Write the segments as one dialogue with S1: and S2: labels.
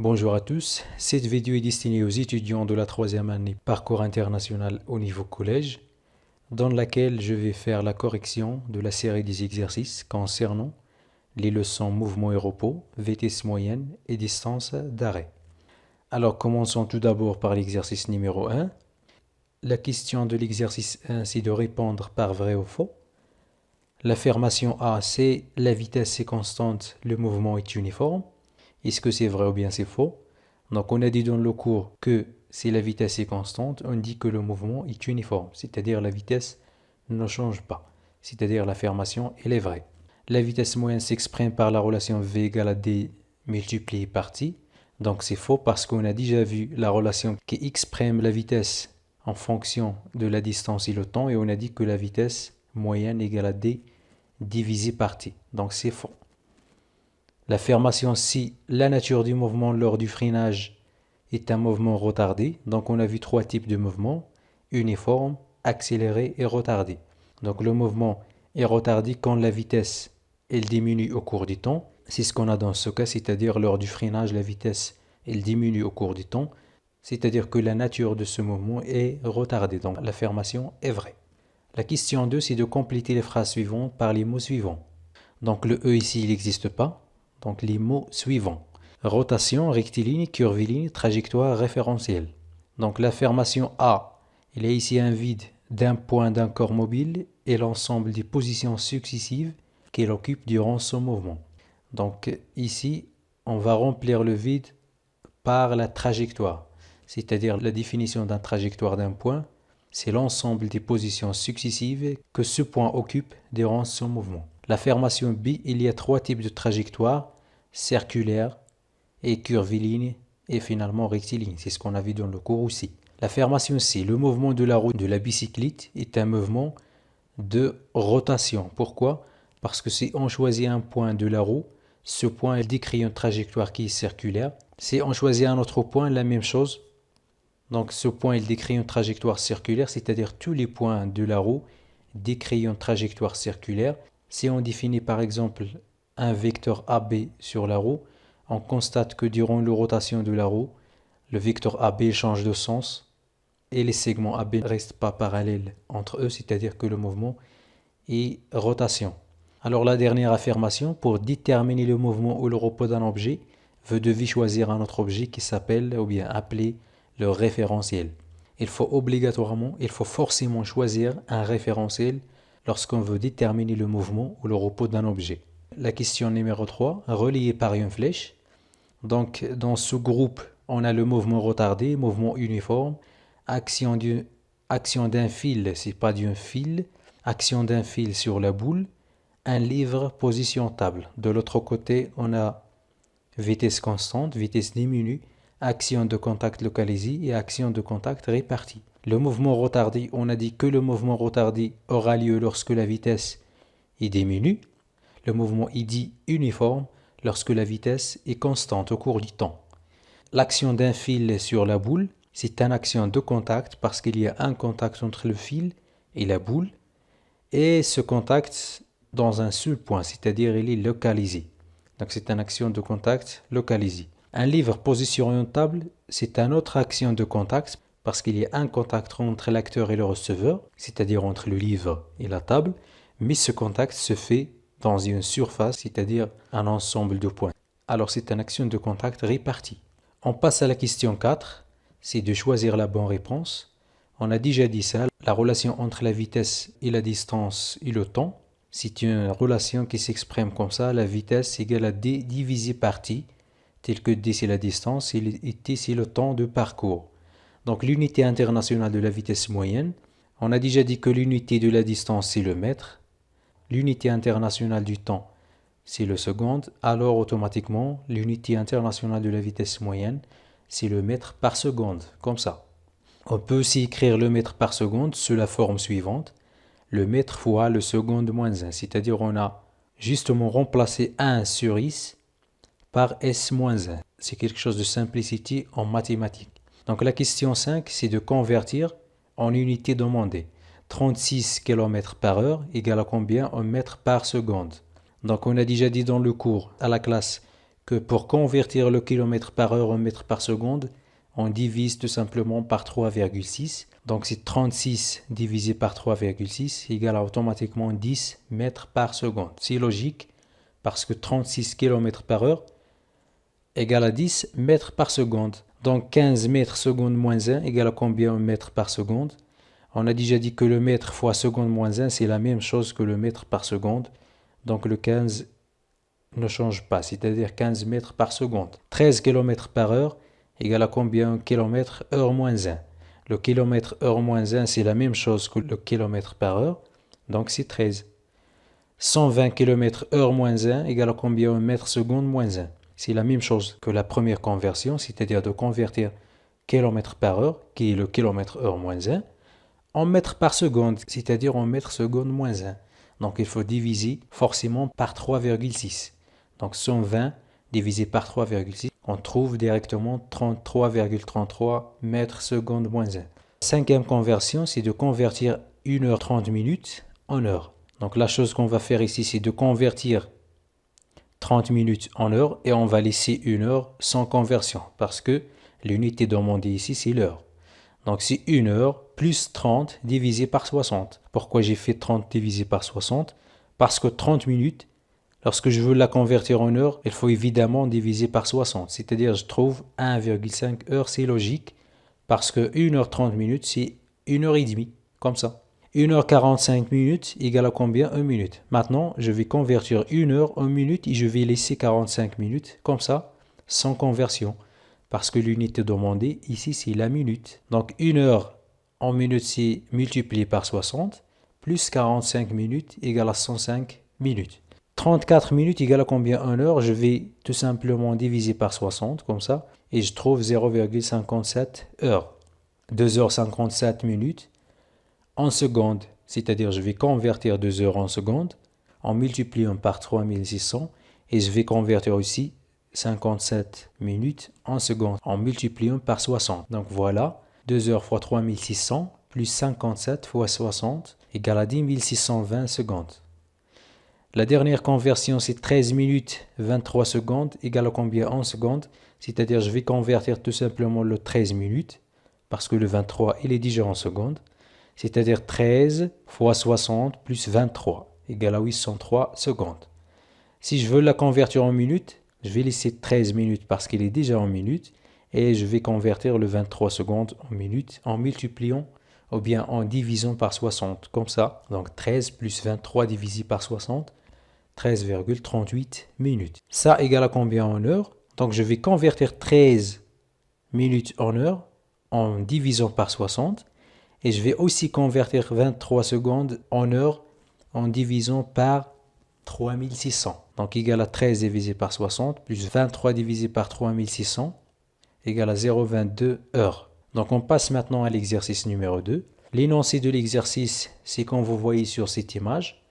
S1: Bonjour à tous, cette vidéo est destinée aux étudiants de la troisième année Parcours international au niveau collège, dans laquelle je vais faire la correction de la série des exercices concernant les leçons mouvement et repos, vitesse moyenne et distance d'arrêt. Alors commençons tout d'abord par l'exercice numéro 1. La question de l'exercice 1, c'est de répondre par vrai ou faux. L'affirmation A, c'est la vitesse est constante, le mouvement est uniforme. Est-ce que c'est vrai ou bien c'est faux? Donc on a dit dans le cours que si la vitesse est constante, on dit que le mouvement est uniforme, c'est-à-dire la vitesse ne change pas, c'est-à-dire l'affirmation elle est vraie. La vitesse moyenne s'exprime par la relation V égale à D multiplié par T. Donc c'est faux parce qu'on a déjà vu la relation qui exprime la vitesse en fonction de la distance et le temps, et on a dit que la vitesse moyenne égale à D divisé par T. Donc c'est faux. L'affirmation si la nature du mouvement lors du freinage est un mouvement retardé. Donc on a vu trois types de mouvements: uniforme, accéléré et retardé. Donc le mouvement est retardé quand la vitesse elle diminue au cours du temps. C'est ce qu'on a dans ce cas, c'est-à-dire lors du freinage, la vitesse elle diminue au cours du temps. C'est-à-dire que la nature de ce mouvement est retardée. Donc l'affirmation est vraie. La question 2, c'est de compléter les phrases suivantes par les mots suivants. Donc le E ici, il n'existe pas. Donc les mots suivants: rotation, rectiligne, curviligne, trajectoire, référentiel. Donc l'affirmation A, il y a ici un vide d'un point d'un corps mobile et l'ensemble des positions successives qu'il occupe durant son mouvement. Donc ici, on va remplir le vide par la trajectoire, c'est-à-dire la définition d'une trajectoire d'un point, c'est l'ensemble des positions successives que ce point occupe durant son mouvement. L'affirmation B, il y a trois types de trajectoires: circulaire et curviligne et finalement rectiligne. C'est ce qu'on a vu dans le cours aussi. L'affirmation C, le mouvement de la roue de la bicyclette est un mouvement de rotation. Pourquoi? Parce que si on choisit un point de la roue, ce point il décrit une trajectoire qui est circulaire. Si on choisit un autre point, la même chose. Donc ce point il décrit une trajectoire circulaire, c'est-à-dire tous les points de la roue décrivent une trajectoire circulaire. Si on définit par exemple un vecteur AB sur la roue, on constate que durant la rotation de la roue, le vecteur AB change de sens et les segments AB ne restent pas parallèles entre eux, c'est-à-dire que le mouvement est rotation. Alors la dernière affirmation: pour déterminer le mouvement ou le repos d'un objet, vous devez choisir un autre objet qui s'appelle ou bien appelé le référentiel. Il faut forcément choisir un référentiel lorsqu'on veut déterminer le mouvement ou le repos d'un objet. La question numéro 3, reliée par une flèche. Donc dans ce groupe, on a le mouvement retardé, mouvement uniforme, action d'un fil, c'est pas d'un fil, action d'un fil sur la boule, un livre, position table. De l'autre côté, on a vitesse constante, vitesse diminue, action de contact localisée et action de contact répartie. Le mouvement retardé, on a dit que le mouvement retardé aura lieu lorsque la vitesse est diminue. Le mouvement est dit uniforme lorsque la vitesse est constante au cours du temps. L'action d'un fil sur la boule, c'est une action de contact parce qu'il y a un contact entre le fil et la boule, et ce contact dans un seul point, c'est-à-dire il est localisé. Donc c'est une action de contact localisée. Un livre posé sur une table, c'est une autre action de contact parce qu'il y a un contact entre l'acteur et le receveur, c'est-à-dire entre le livre et la table, mais ce contact se fait dans une surface, c'est-à-dire un ensemble de points. Alors c'est une action de contact répartie. On passe à la question 4, c'est de choisir la bonne réponse. On a déjà dit ça, la relation entre la vitesse et la distance et le temps, c'est une relation qui s'exprime comme ça: la vitesse égale à D divisé par T, tel que D c'est la distance et T c'est le temps de parcours. Donc l'unité internationale de la vitesse moyenne, on a déjà dit que l'unité de la distance c'est le mètre, l'unité internationale du temps c'est le seconde, alors automatiquement l'unité internationale de la vitesse moyenne c'est le mètre par seconde, comme ça. On peut aussi écrire le mètre par seconde sous la forme suivante: le mètre fois le seconde moins 1, c'est-à-dire on a justement remplacé 1 sur S par S moins 1. C'est quelque chose de simplicité en mathématiques. Donc la question 5, c'est de convertir en unité demandée. 36 km par heure égale à combien en mètres par seconde? Donc on a déjà dit dans le cours à la classe que pour convertir le kilomètre par heure en mètre par seconde, on divise tout simplement par 3,6. Donc c'est 36 divisé par 3,6 égale automatiquement 10 mètres par seconde. C'est logique parce que 36 km par heure égale à 10 mètres par seconde. Donc 15 mètres seconde moins 1 égale à combien mètres par seconde? On a déjà dit que le mètre fois seconde moins 1 c'est la même chose que le mètre par seconde. Donc le 15 ne change pas, c'est-à-dire 15 mètres par seconde. 13 km par heure égale à combien kilomètre heure moins 1? Le kilomètre heure moins 1 c'est la même chose que le kilomètre par heure, donc c'est 13. 120 km heure moins 1 égale à combien mètre seconde moins 1? C'est la même chose que la première conversion, c'est-à-dire de convertir kilomètre par heure, qui est le kilomètre heure moins 1, en mètre par seconde, c'est-à-dire en mètre seconde moins 1. Donc il faut diviser forcément par 3,6. Donc 120 divisé par 3,6, on trouve directement 33,33 mètres seconde moins 1. Cinquième conversion, c'est de convertir 1h30 minutes en heure. Donc la chose qu'on va faire ici, c'est de convertir 30 minutes en heure et on va laisser une heure sans conversion parce que l'unité demandée ici, c'est l'heure. Donc c'est 1 heure plus 30 divisé par 60. Pourquoi j'ai fait 30 divisé par 60? Parce que 30 minutes, lorsque je veux la convertir en heure, il faut évidemment diviser par 60. C'est-à-dire je trouve 1,5 heure, c'est logique. Parce que 1 heure 30 minutes, c'est 1 heure et demie, comme ça. 1 heure 45 minutes égale à combien? 1 minute. Maintenant, je vais convertir 1 heure en minute et je vais laisser 45 minutes, comme ça, sans conversion. Parce que l'unité demandée, ici, c'est la minute. Donc 1 heure en minute, c'est multiplié par 60, plus 45 minutes égale à 105 minutes. 34 minutes égale à combien en heure? Je vais tout simplement diviser par 60, comme ça, et je trouve 0,57 heures. 2 heures 57 minutes en secondes, c'est-à-dire je vais convertir 2 heures en secondes en multipliant par 3600 et je vais convertir aussi 57 minutes en secondes en multipliant par 60. Donc voilà, 2 heures fois 3600 plus 57 fois 60 égale à 10 620 secondes. La dernière conversion, c'est 13 minutes 23 secondes égale à combien en secondes? C'est-à-dire je vais convertir tout simplement le 13 minutes parce que le 23 il est déjà en secondes. C'est-à-dire 13 fois 60 plus 23 égale à 803 secondes. Si je veux la convertir en minutes, je vais laisser 13 minutes parce qu'il est déjà en minutes et je vais convertir le 23 secondes en minutes en multipliant ou bien en divisant par 60, comme ça. Donc 13 plus 23 divisé par 60, 13,38 minutes. Ça égale à combien en heure? Donc je vais convertir 13 minutes en heure en divisant par 60. Et je vais aussi convertir 23 secondes en heure en divisant par 3600. Donc égal à 13 divisé par 60 plus 23 divisé par 3600 égale à 0,22 heures. Donc on passe maintenant à l'exercice numéro 2. L'énoncé de l'exercice, c'est comme vous voyez sur cette image.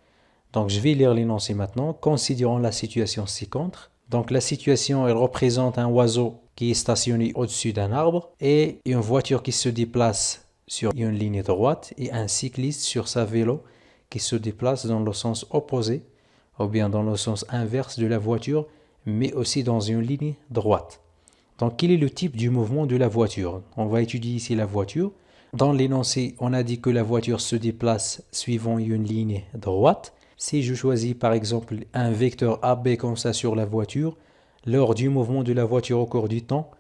S1: Donc je vais lire l'énoncé maintenant. Considérons la situation ci-contre. Donc la situation, elle représente un oiseau qui est stationné au-dessus d'un arbre et une voiture qui se déplace sur une ligne droite et un cycliste sur sa vélo qui se déplace dans le sens opposé ou bien dans le sens inverse de la voiture mais aussi dans une ligne droite. Donc quel est le type du mouvement de la voiture? On va étudier ici la voiture. Dans l'énoncé, on a dit que la voiture se déplace suivant une ligne droite. Si je choisis par exemple un vecteur AB comme ça sur la voiture, lors du mouvement de la voiture au cours du temps,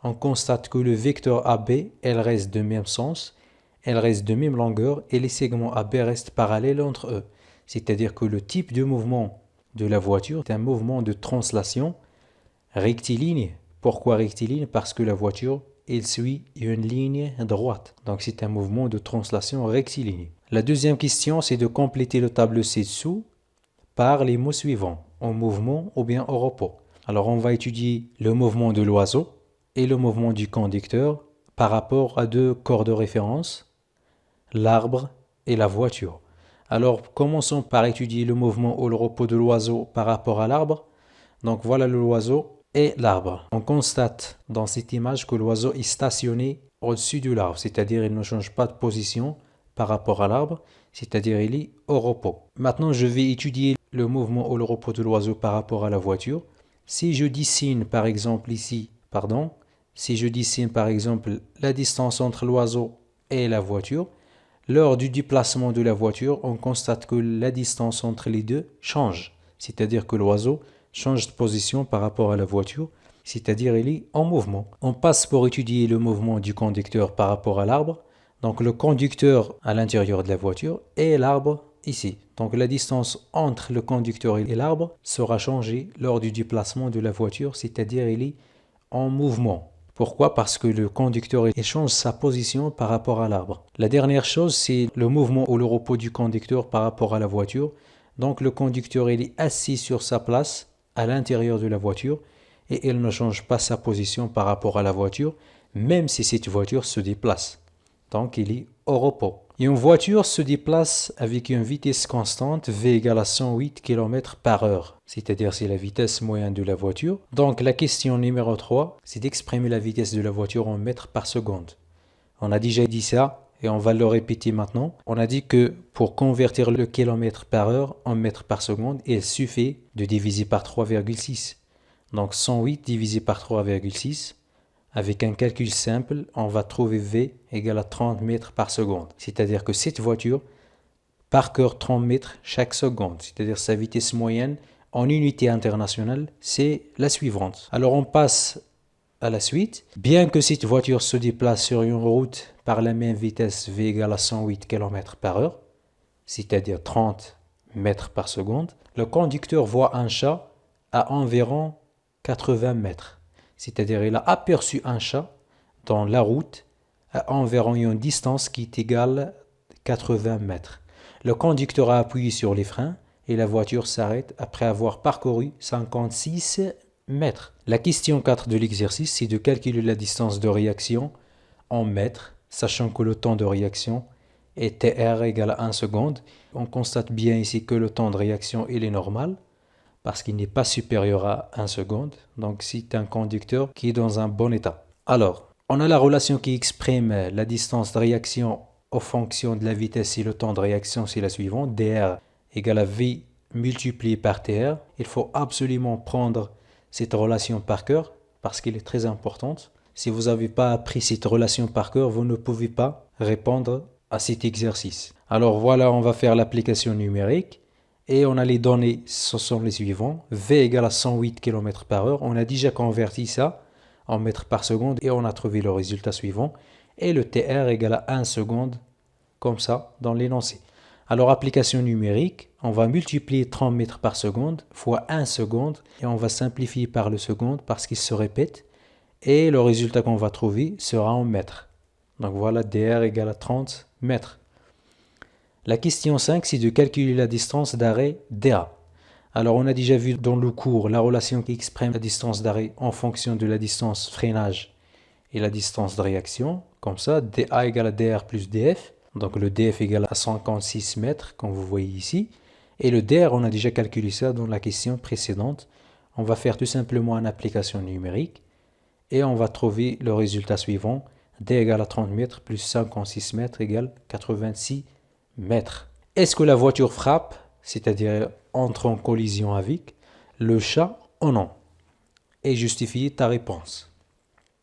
S1: on constate que le vecteur AB, elle reste de même sens, elle reste de même longueur et les segments AB restent parallèles entre eux. C'est-à-dire que le type de mouvement de la voiture est un mouvement de translation rectiligne. Pourquoi rectiligne? Parce que la voiture, elle suit une ligne droite. Donc c'est un mouvement de translation rectiligne. La deuxième question, c'est de compléter le tableau ci-dessous par les mots suivants, en mouvement ou bien au repos. Alors on va étudier le mouvement de l'oiseau et le mouvement du conducteur par rapport à deux corps de référence, l'arbre et la voiture. Alors commençons par étudier le mouvement ou le repos de l'oiseau par rapport à l'arbre. Donc voilà l'oiseau et l'arbre. On constate dans cette image que l'oiseau est stationné au-dessus de l'arbre, c'est-à-dire il ne change pas de position par rapport à l'arbre, c'est-à-dire il est au repos. Maintenant je vais étudier le mouvement ou le repos de l'oiseau par rapport à la voiture. Si je dessine par exemple ici, pardon, si je dessine par exemple la distance entre l'oiseau et la voiture, lors du déplacement de la voiture, on constate que la distance entre les deux change. C'est-à-dire que l'oiseau change de position par rapport à la voiture, c'est-à-dire il est en mouvement. On passe pour étudier le mouvement du conducteur par rapport à l'arbre. Donc le conducteur à l'intérieur de la voiture et l'arbre ici. Donc la distance entre le conducteur et l'arbre sera changée lors du déplacement de la voiture, c'est-à-dire il est en mouvement. Pourquoi? Parce que le conducteur change sa position par rapport à l'arbre. La dernière chose, c'est le mouvement ou le repos du conducteur par rapport à la voiture. Donc le conducteur il est assis sur sa place à l'intérieur de la voiture et il ne change pas sa position par rapport à la voiture, même si cette voiture se déplace. Donc il est au repos. Et une voiture se déplace avec une vitesse constante V égale à 108 km par heure, c'est-à-dire c'est la vitesse moyenne de la voiture. Donc la question numéro 3, c'est d'exprimer la vitesse de la voiture en mètres par seconde. On a déjà dit ça et on va le répéter maintenant. On a dit que pour convertir le kilomètre par heure en mètres par seconde, il suffit de diviser par 3,6. Donc 108 divisé par 3,6. Avec un calcul simple, on va trouver V égale à 30 mètres par seconde. C'est-à-dire que cette voiture parcourt 30 mètres chaque seconde. C'est-à-dire sa vitesse moyenne en unité internationale, c'est la suivante. Alors on passe à la suite. Bien que cette voiture se déplace sur une route par la même vitesse V égale à 108 km par heure, c'est-à-dire 30 mètres par seconde, le conducteur voit un chat à environ 80 mètres. C'est-à-dire il a aperçu un chat dans la route à environ une distance qui est égale à 80 mètres. Le conducteur a appuyé sur les freins et la voiture s'arrête après avoir parcouru 56 mètres. La question 4 de l'exercice, c'est de calculer la distance de réaction en mètres, sachant que le temps de réaction est TR égale à 1 seconde. On constate bien ici que le temps de réaction il est normal, parce qu'il n'est pas supérieur à 1 seconde. Donc c'est un conducteur qui est dans un bon état. Alors, on a la relation qui exprime la distance de réaction en fonction de la vitesse et le temps de réaction, c'est la suivante. dr égale à V multiplié par TR. Il faut absolument prendre cette relation par cœur parce qu'elle est très importante. Si vous n'avez pas appris cette relation par cœur, vous ne pouvez pas répondre à cet exercice. Alors voilà, on va faire l'application numérique. Et on a les données, ce sont les suivants. V égale à 108 km par heure. On a déjà converti ça en mètres par seconde et on a trouvé le résultat suivant. Et le TR égale à 1 seconde, comme ça, dans l'énoncé. Alors, application numérique, on va multiplier 30 mètres par seconde fois 1 seconde et on va simplifier par le seconde parce qu'il se répète. Et le résultat qu'on va trouver sera en mètres. Donc voilà, dr égale à 30 mètres. La question 5, c'est de calculer la distance d'arrêt DA. Alors, on a déjà vu dans le cours la relation qui exprime la distance d'arrêt en fonction de la distance freinage et la distance de réaction. Comme ça, DA égale à DR plus DF. Donc, le DF égale à 56 mètres, comme vous voyez ici. Et le DR, on a déjà calculé ça dans la question précédente. On va faire tout simplement une application numérique et on va trouver le résultat suivant. D égale à 30 mètres plus 56 mètres égale 86 mètres. Est-ce que la voiture frappe, c'est-à-dire entre en collision avec le chat ou non? Et justifier ta réponse.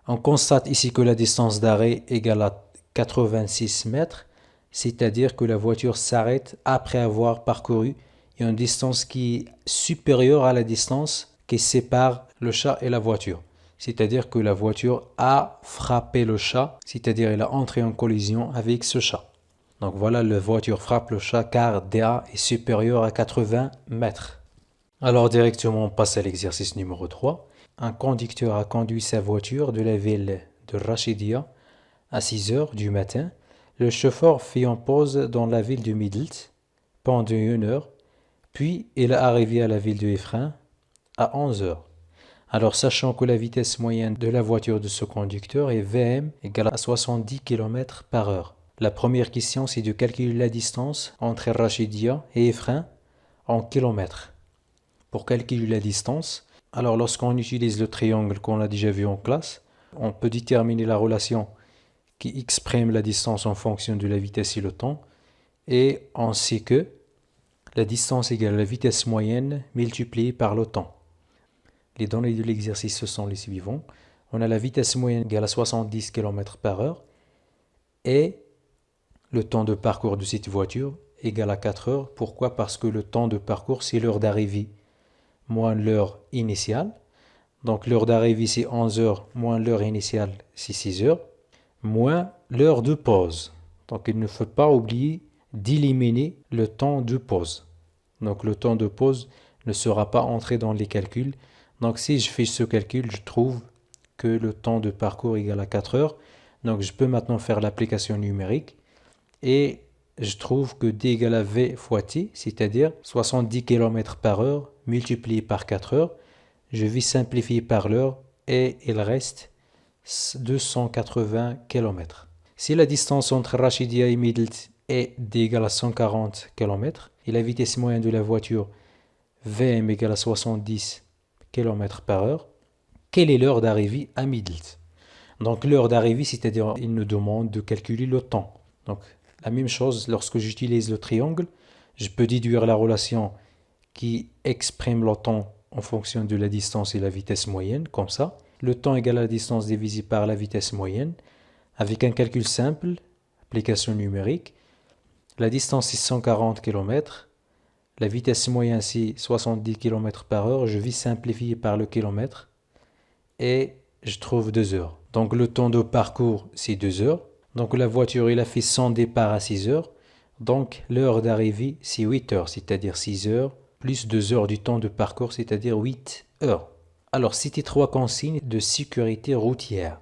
S1: On constate ici que la distance d'arrêt égale à 86 mètres, c'est-à-dire que la voiture s'arrête après avoir parcouru une distance qui est supérieure à la distance qui sépare le chat et la voiture. C'est-à-dire que la voiture a frappé le chat, c'est-à-dire elle a entré en collision avec ce chat. Donc voilà, la voiture frappe le chat car DA est supérieur à 80 mètres. Alors directement, on passe à l'exercice numéro 3. Un conducteur a conduit sa voiture de la ville de Rachidia à 6 heures du matin. Le chauffeur fit une pause dans la ville de Midelt pendant 1 heure, puis il est arrivé à la ville de Efrain à 11 heures. Alors, sachant que la vitesse moyenne de la voiture de ce conducteur est Vm égale à 70 km par heure. La première question, c'est de calculer la distance entre Rachidia et Efrain en kilomètres. Pour calculer la distance, alors lorsqu'on utilise le triangle qu'on a déjà vu en classe, on peut déterminer la relation qui exprime la distance en fonction de la vitesse et le temps. Et on sait que la distance égale la vitesse moyenne multipliée par le temps. Les données de l'exercice, ce sont les suivants. On a la vitesse moyenne égale à 70 km par heure et le temps de parcours de cette voiture égale à 4 heures. Pourquoi? Parce que le temps de parcours, c'est l'heure d'arrivée moins l'heure initiale. Donc l'heure d'arrivée, c'est 11 heures, moins l'heure initiale, c'est 6 heures, moins l'heure de pause. Donc il ne faut pas oublier d'éliminer le temps de pause. Donc le temps de pause ne sera pas entré dans les calculs. Donc si je fais ce calcul, je trouve que le temps de parcours égale à 4 heures. Donc je peux maintenant faire l'application numérique et je trouve que D égale à V fois T, c'est-à-dire 70 km par heure multiplié par 4 heures. Je vais simplifier par l'heure et il reste 280 km. Si la distance entre Rachidia et Midelt est D égale à 140 km et la vitesse moyenne de la voiture VM égale à 70 km par heure, quelle est l'heure d'arrivée à Midelt? Donc l'heure d'arrivée, c'est-à-dire il nous demande de calculer le temps. Donc la même chose, lorsque j'utilise le triangle, je peux déduire la relation qui exprime le temps en fonction de la distance et la vitesse moyenne, comme ça. Le temps égale à la distance divisé par la vitesse moyenne. Avec un calcul simple, application numérique, la distance est 140 km, la vitesse moyenne c'est 70 km par heure, je vais simplifier par le kilomètre et je trouve 2 heures. Donc le temps de parcours c'est 2 heures. Donc la voiture il a fait son départ à 6 heures. Donc l'heure d'arrivée c'est 8 heures, c'est-à-dire 6 heures plus 2 heures du temps de parcours, c'est-à-dire 8 heures. Alors c'était 3 consignes de sécurité routière.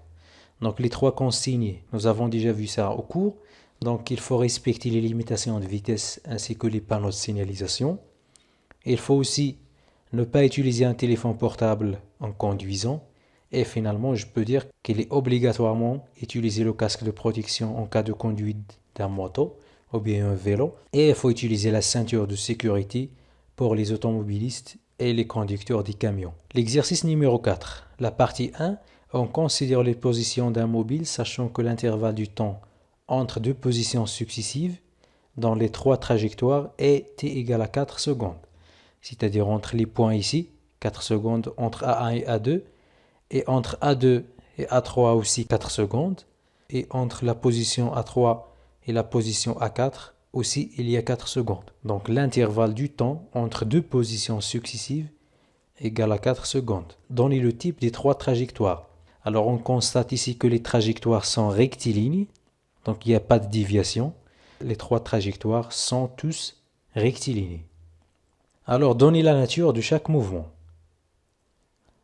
S1: Donc les 3 consignes, nous avons déjà vu ça au cours. Donc il faut respecter les limitations de vitesse ainsi que les panneaux de signalisation. Il faut aussi ne pas utiliser un téléphone portable en conduisant. Et finalement, je peux dire qu'il est obligatoirement utiliser le casque de protection en cas de conduite d'un moto ou bien un vélo. Et il faut utiliser la ceinture de sécurité pour les automobilistes et les conducteurs des camions. L'exercice numéro 4. La partie 1, on considère les positions d'un mobile sachant que l'intervalle du temps entre deux positions successives dans les 3 trajectoires est t égale à 4 secondes. C'est-à-dire entre les points ici, 4 secondes entre A1 et A2, et entre A2 et A3 aussi 4 secondes, et entre la position A3 et la position A4 aussi il y a 4 secondes. Donc l'intervalle du temps entre deux positions successives égale à 4 secondes. Donnez le type des 3 trajectoires. Alors on constate ici que les trajectoires sont rectilignes, donc il n'y a pas de déviation. Les 3 trajectoires sont tous rectilignes. Alors donnez la nature de chaque mouvement.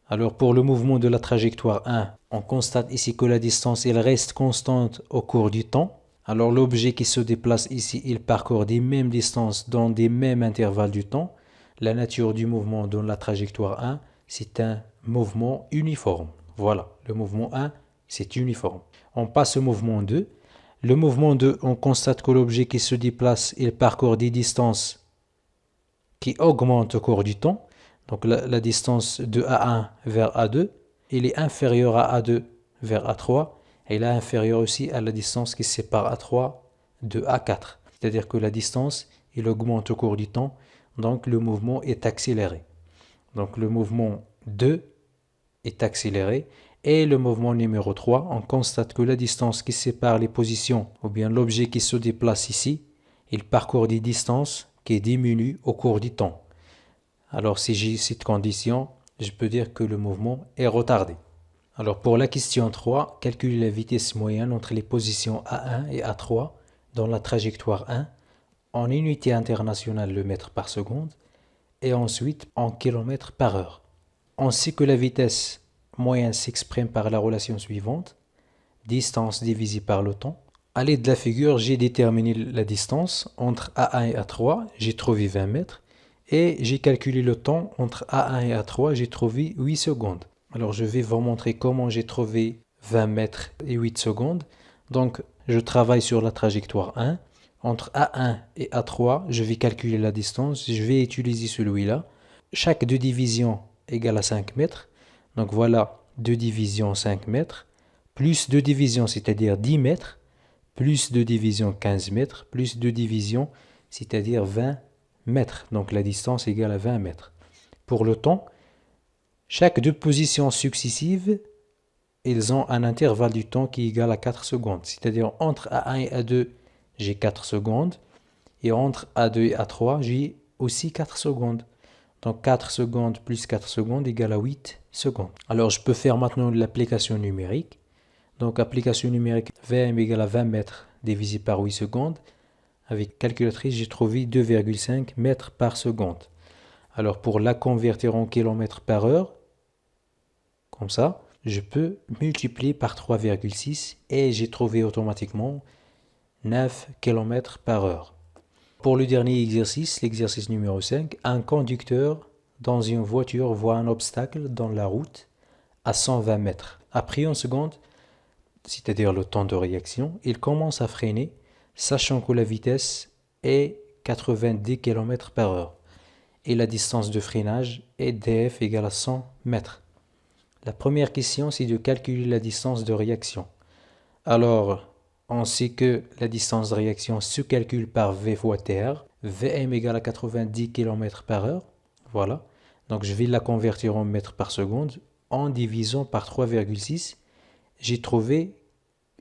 S1: Alors pour le mouvement de la trajectoire 1, on constate ici que la distance elle reste constante au cours du temps. Alors l'objet qui se déplace ici, il parcourt des mêmes distances dans des mêmes intervalles du temps. La nature du mouvement dans la trajectoire 1, c'est un mouvement uniforme. Voilà, le mouvement 1, c'est uniforme. On passe au mouvement 2. Le mouvement 2, on constate que l'objet qui se déplace, il parcourt des distances qui augmentent au cours du temps. Donc la distance de A1 vers A2, il est inférieur à A2 vers A3. Et là, inférieur aussi à la distance qui sépare A3 de A4. C'est-à-dire que la distance, il augmente au cours du temps, donc le mouvement est accéléré. Donc le mouvement 2 est accéléré. Et le mouvement numéro 3, on constate que la distance qui sépare les positions, ou bien l'objet qui se déplace ici, il parcourt des distances qui diminuent au cours du temps. Alors si j'ai cette condition, je peux dire que le mouvement est retardé. Alors pour la question 3, calculer la vitesse moyenne entre les positions A1 et A3 dans la trajectoire 1 en unité internationale le mètre par seconde et ensuite en kilomètres par heure. On sait que la vitesse moyenne s'exprime par la relation suivante, distance divisée par le temps. À l'aide de la figure, j'ai déterminé la distance entre A1 et A3, j'ai trouvé 20 mètres et j'ai calculé le temps entre A1 et A3, j'ai trouvé 8 secondes. Alors je vais vous montrer comment j'ai trouvé 20 mètres et 8 secondes. Donc je travaille sur la trajectoire 1. Entre A1 et A3, je vais calculer la distance. Je vais utiliser celui-là. Chaque 2 divisions égale à 5 mètres. Donc voilà 2 divisions 5 mètres. Plus 2 divisions, c'est-à-dire 10 mètres. Plus 2 divisions 15 mètres. Plus 2 divisions, c'est-à-dire 20 mètres. Donc la distance égale à 20 mètres. Pour le temps, Chaque deux positions successives, ils ont un intervalle du temps qui est égal à 4 secondes. C'est-à-dire entre A1 et A2, j'ai 4 secondes. Et entre A2 et A3, j'ai aussi 4 secondes. Donc 4 secondes plus 4 secondes égale à 8 secondes. Alors je peux faire maintenant l'application numérique. Donc application numérique, VM égale à 20 mètres divisé par 8 secondes. Avec calculatrice, j'ai trouvé 2,5 mètres par seconde. Alors pour la convertir en kilomètres par heure, comme ça, je peux multiplier par 3,6 et j'ai trouvé automatiquement 9 km par heure. Pour le dernier exercice, l'exercice numéro 5, un conducteur dans une voiture voit un obstacle dans la route à 120 mètres. Après une seconde, c'est-à-dire le temps de réaction, il commence à freiner, sachant que la vitesse est 90 km par heure et la distance de freinage est df égale à 100 mètres. La première question, c'est de calculer la distance de réaction. Alors, on sait que la distance de réaction se calcule par V fois TR. Vm égale à 90 km par heure. Voilà. Donc, je vais la convertir en mètres par seconde en divisant par 3,6. J'ai trouvé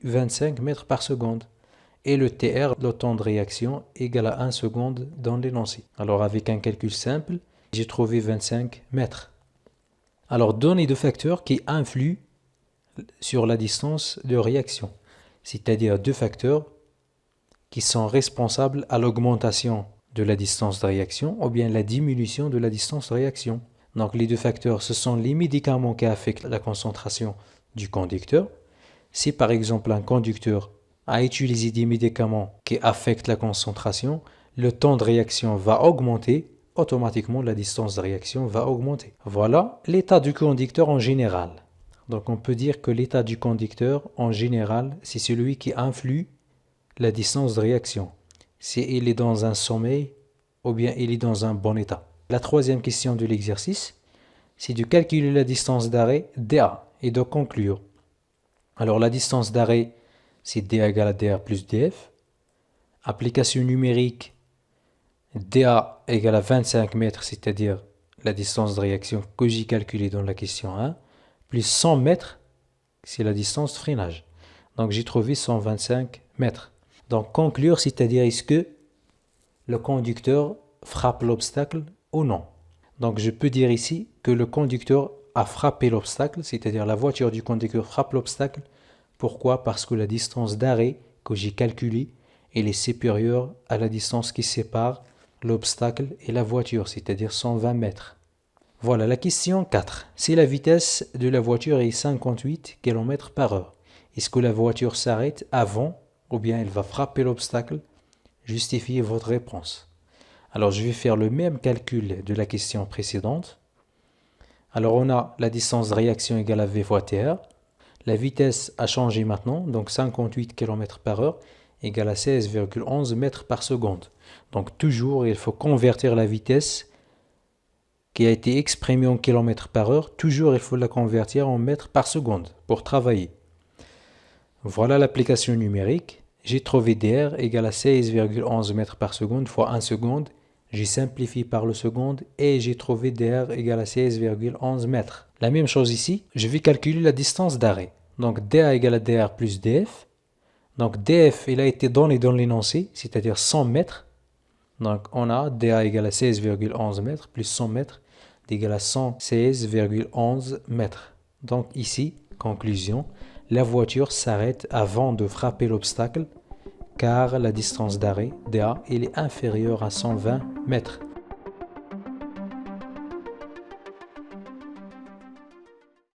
S1: 25 mètres par seconde. Et le TR, le temps de réaction, égale à 1 seconde dans l'énoncé. Alors, avec un calcul simple, j'ai trouvé 25 mètres. Alors, donnez deux facteurs qui influent sur la distance de réaction, c'est-à-dire deux facteurs qui sont responsables à l'augmentation de la distance de réaction ou bien la diminution de la distance de réaction. Donc, les deux facteurs, ce sont les médicaments qui affectent la concentration du conducteur. Si par exemple un conducteur a utilisé des médicaments qui affectent la concentration, le temps de réaction va augmenter. Automatiquement, la distance de réaction va augmenter. Voilà l'état du conducteur en général. Donc, on peut dire que l'état du conducteur en général, c'est celui qui influe la distance de réaction. Si il est dans un sommeil ou bien il est dans un bon état. La troisième question de l'exercice, c'est de calculer la distance d'arrêt DA et de conclure. Alors, la distance d'arrêt, c'est DA égale à DR plus DF. Application numérique, DA égale à 25 mètres, c'est-à-dire la distance de réaction que j'ai calculée dans la question 1, plus 100 mètres, c'est la distance de freinage. Donc j'ai trouvé 125 mètres. Donc conclure, c'est-à-dire est-ce que le conducteur frappe l'obstacle ou non. Donc je peux dire ici que le conducteur a frappé l'obstacle, c'est-à-dire la voiture du conducteur frappe l'obstacle. Pourquoi? Parce que la distance d'arrêt que j'ai calculée, elle est supérieure à la distance qui sépare l'obstacle et la voiture, c'est-à-dire 120 mètres. Voilà la question 4. Si la vitesse de la voiture est 58 km par heure, est-ce que la voiture s'arrête avant ou bien elle va frapper l'obstacle? Justifiez votre réponse. Alors je vais faire le même calcul de la question précédente. Alors on a la distance de réaction égale à V fois TR. La vitesse a changé maintenant, donc 58 km par heure égale à 16,11 mètres par seconde. Donc toujours, il faut convertir la vitesse qui a été exprimée en km par heure. Toujours, il faut la convertir en mètres par seconde pour travailler. Voilà l'application numérique. J'ai trouvé DR égale à 16,11 mètres par seconde fois 1 seconde. J'ai simplifié par le seconde et j'ai trouvé DR égale à 16,11 mètres. La même chose ici, je vais calculer la distance d'arrêt. Donc DA égale à DR plus DF. Donc DF, il a été donné dans l'énoncé, c'est-à-dire 100 mètres. Donc on a DA égale à 16,11 mètres plus 100 mètres égale à 116,11 mètres. Donc ici, conclusion, la voiture s'arrête avant de frapper l'obstacle car la distance d'arrêt DA elle est inférieure à 120 mètres.